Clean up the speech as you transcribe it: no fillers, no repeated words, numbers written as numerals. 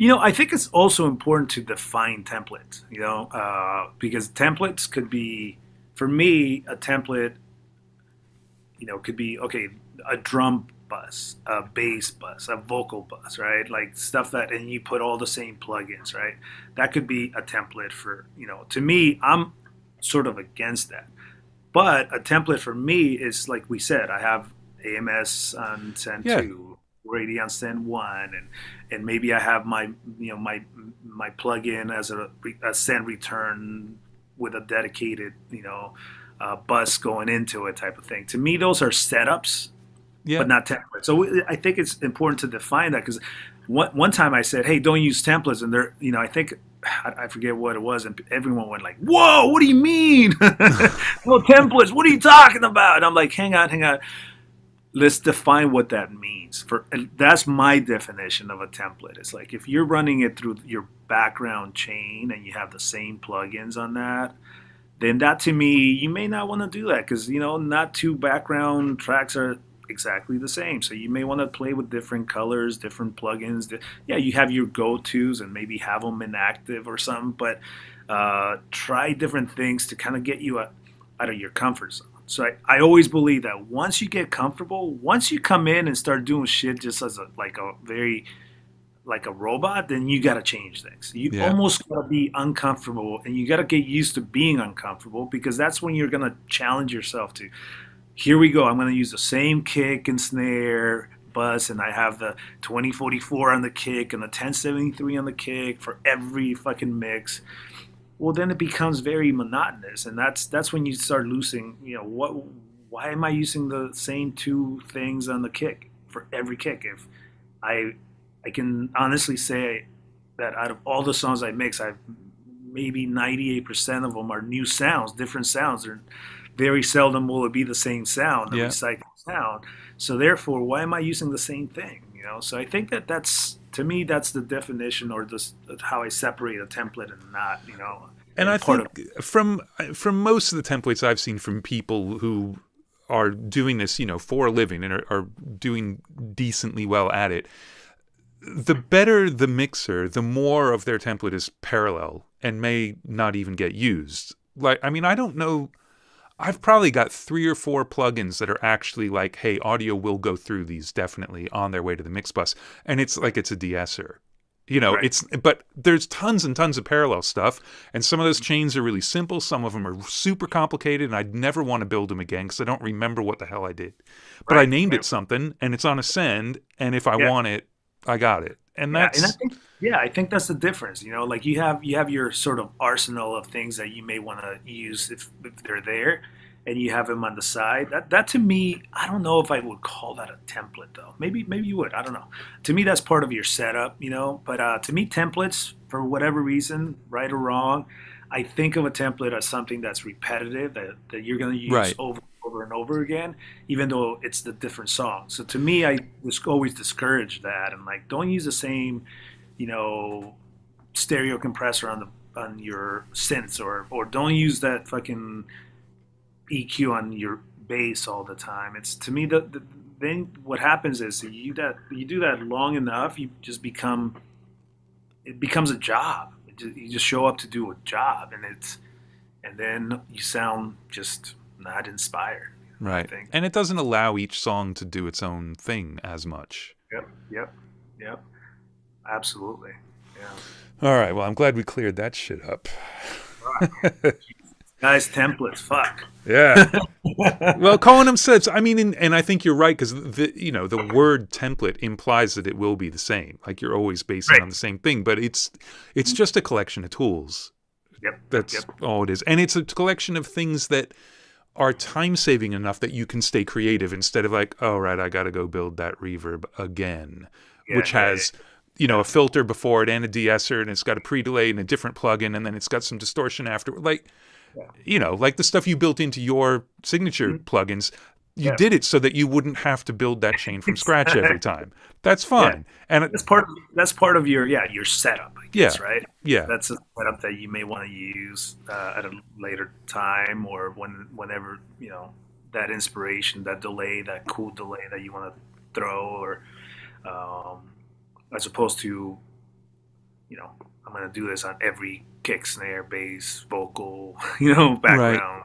I think it's also important to define templates, because templates could be, for me, a template, could be, okay, a drum bus, a bass bus, a vocal bus, right? Like stuff that, and you put all the same plugins, right? That could be a template for, to me, I'm sort of against that. But a template for me is like we said, I have AMS on send Yeah. two, Radio on send one, and maybe I have my plugin as a send return with a dedicated bus going into it type of thing. To me, those are setups, Yeah. but not templates. So I think it's important to define that because one time I said, "Hey, don't use templates," and they're, I think I forget what it was, and everyone went like, "Whoa, what do you mean? No templates? What are you talking about?" And I'm like, hang on. Let's define what that means. That's my definition of a template. It's like if you're running it through your background chain and you have the same plugins on that, then that to me, you may not want to do that because, not two background tracks are exactly the same. So you may want to play with different colors, different plugins. Yeah, you have your go-tos and maybe have them inactive or something, but try different things to kind of get you out of your comfort zone. So I always believe that once you get comfortable, once you come in and start doing shit just as a very like a robot, then you got to change things. You Yeah. almost got to be uncomfortable and you got to get used to being uncomfortable because that's when you're going to challenge yourself to, here we go. I'm going to use the same kick and snare bus and I have the 2044 on the kick and the 1073 on the kick for every fucking mix. Well, then it becomes very monotonous and that's when you start losing, why am I using the same two things on the kick for every kick if I I can honestly say that out of all the songs I mix, I've maybe 98% of them are new sounds, different sounds. They're very seldom will it be the same sound, the Yeah. recycled sound. So therefore, why am I using the same thing? So I think that's to me that's the definition or just how I separate a template and not, And I and part of think from most of the templates I've seen from people who are doing this, for a living and are doing decently well at it, the better the mixer, the more of their template is parallel and may not even get used. Like, I mean, I don't know. I've probably got 3 or 4 plugins that are actually like, hey, audio will go through these definitely on their way to the mix bus. And it's like it's a de-esser. right. But there's tons and tons of parallel stuff. And some of those chains are really simple. Some of them are super complicated. And I'd never want to build them again because I don't remember what the hell I did. But I Right. named Yeah. it something and it's on a send. And if I Yeah. want it, I got it. And Yeah, and that's, I think that's the difference. Like you have your sort of arsenal of things that you may want to use if they're there, and you have them on the side. That to me, I don't know if I would call that a template though. Maybe you would. I don't know. To me, that's part of your setup. But to me, templates for whatever reason, right or wrong, I think of a template as something that's repetitive that you're going to use right. over and over again even though it's the different song. So to me, I was always discouraged that and like don't use the same, you know, stereo compressor on your synths or don't use that fucking EQ on your bass all the time. It's to me then what happens is you do that long enough, you just become it becomes a job. You just show up to do a job, and then you sound just not inspired. I Right. think. And it doesn't allow each song to do its own thing as much. Yep. Yep. Yep. Absolutely. Yeah. All right. Well, I'm glad we cleared that shit up. Fuck. Guys, templates. Fuck. Yeah. Well, calling them sets. I mean, and I think you're right because the word template implies that it will be the same. Like you're always basing Right. on the same thing, but it's just a collection of tools. Yep. Yep. That's all it is, and it's a collection of things that are time saving enough that you can stay creative instead of like, oh right, I got to go build that reverb again, Yeah. which Yeah. Yeah. has a filter before it and a de-esser and it's got a pre-delay and a different plugin and then it's got some distortion after. Like Yeah. like the stuff you built into your signature Mhm. plugins, you Yeah. did it so that you wouldn't have to build that chain from scratch every Exactly. time. That's Yeah. fine. And That's part of your setup, I yeah, guess, right? yeah, That's a setup that you may want to use at a later time or whenever that inspiration, that delay, that cool delay that you want to throw, or um, as opposed to I'm going to do this on every kick, snare, bass, vocal, Right. background.